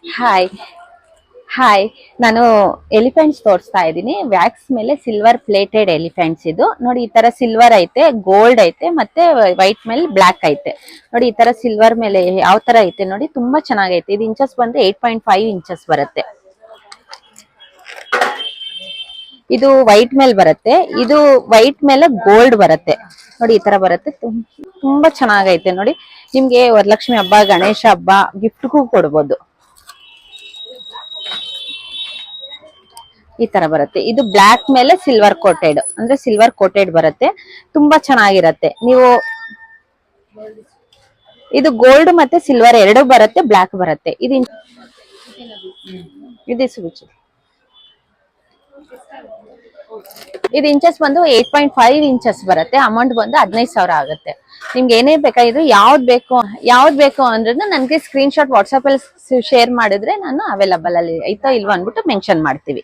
Hi hi ನಾನು elephants ತೋರಿಸ್ತಾ ಇದ್ದೀನಿ. ವ್ಯಾಕ್ಸ್ ಮೇಲೆ ಸಿಲ್ವರ್ ಪ್ಲೇಟೆಡ್ ಎಲಿಫೆಂಟ್ಸ್. ಇದು ನೋಡಿ, ಈ ತರ ಸಿಲ್ವರ್ ಐತೆ, ಗೋಲ್ಡ್ ಐತೆ, ಮತ್ತೆ ವೈಟ್ ಮೇಲೆ ಬ್ಲಾಕ್ ಐತೆ. ನೋಡಿ, ಈ ತರ ಸಿಲ್ವರ್ ಮೇಲೆ ಯಾವ ತರ ಐತೆ ನೋಡಿ, ತುಂಬಾ ಚೆನ್ನಾಗೈತೆ. ಇದು ಇಂಚಸ್ ಬಂದ್ರೆ 8.5 ಇಂಚಸ್ ಬರುತ್ತೆ. ಇದು ವೈಟ್ ಮೇಲೆ ಬರುತ್ತೆ, ಇದು ವೈಟ್ ಮೇಲೆ ಗೋಲ್ಡ್ ಬರುತ್ತೆ. ನೋಡಿ, ಈ ತರ ಬರುತ್ತೆ. ತುಂಬಾ ಚೆನ್ನಾಗೈತೆ ನೋಡಿ. ನಿಮ್ಗೆ ವರಲಕ್ಷ್ಮಿ ಹಬ್ಬ, ಗಣೇಶ ಹಬ್ಬ ಗಿಫ್ಟ್ಗೂ ಕೊಡ್ಬೋದು. ಈ ತರ ಬರುತ್ತೆ. ಇದು ಬ್ಲಾಕ್ ಮೇಲೆ ಸಿಲ್ವರ್ ಕೋಟೆಡ್, ಅಂದ್ರೆ ಸಿಲ್ವರ್ ಕೋಟೆಡ್ ಬರುತ್ತೆ. ತುಂಬಾ ಚೆನ್ನಾಗಿರತ್ತೆ. ನೀವು ಇದು ಗೋಲ್ಡ್ ಮತ್ತೆ ಸಿಲ್ವರ್ ಎರಡು ಬರುತ್ತೆ, ಬ್ಲಾಕ್ ಬರುತ್ತೆ. ಇದು ಇಂಚಸ್ ಬಂದು 8.5 ಇಂಚಸ್ ಬರುತ್ತೆ. ಅಮೌಂಟ್ ಬಂದು 15,000 ಆಗುತ್ತೆ. ನಿಮ್ಗೆ ಏನೇ ಬೇಕಾಗಿದ್ರು, ಯಾವ್ದು ಬೇಕು ಅಂದ್ರೆ ನನ್ಗೆ ಸ್ಕ್ರೀನ್ ಶಾಟ್ ವಾಟ್ಸ್ಆಪ್ ಅಲ್ಲಿ ಶೇರ್ ಮಾಡಿದ್ರೆ ನಾನು ಅವೈಲಬಲ್ ಅಲ್ಲಿ ಐತಾ ಇಲ್ವಾ ಅನ್ಬಿಟ್ಟು ಮೆನ್ಷನ್ ಮಾಡ್ತೀವಿ.